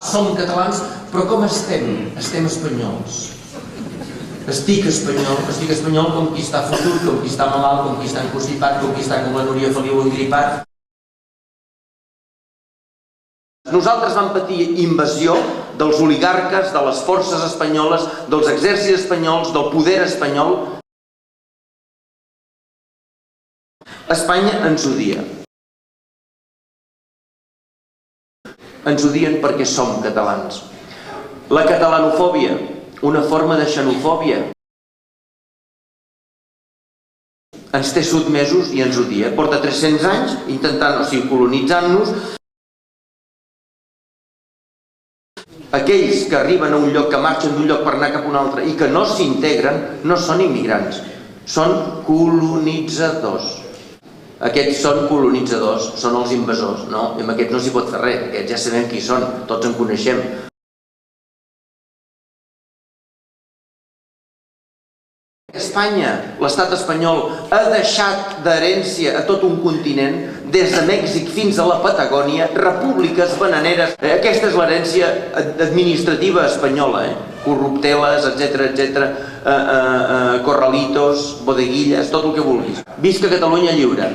Som catalans, però com estem? Estem espanyols. Estic espanyol com qui està fotut, com qui està malalt, com qui està enconstipat, com qui està com la Núria Feliu engripat. Nosaltres vam patir invasió dels oligarques, de les forces espanyoles, dels exèrcits espanyols, del poder espanyol. Espanya ens odia. Ens odien perquè som catalans. La catalanofòbia, una forma de xenofòbia, ens té sotmesos i ens odia. Porta 300 anys intentant, colonitzant-nos. Aquells que arriben a un lloc, que marxen d'un lloc per anar cap a un altre i que no s'integren, no són immigrants, són colonitzadors. Aquests són colonitzadors, són els invasors. No, amb aquests no s'hi pot fer res, aquests ja sabem qui són, tots en coneixem. Espanya, l'estat espanyol, ha deixat d'herència a tot un continent, des de Mèxic fins a la Patagònia, repúbliques bananeres. Aquesta és l'herència administrativa espanyola, corrupteles, etc., corralitos, bodeguilles, tot el que vulguis. Visca Catalunya lliure!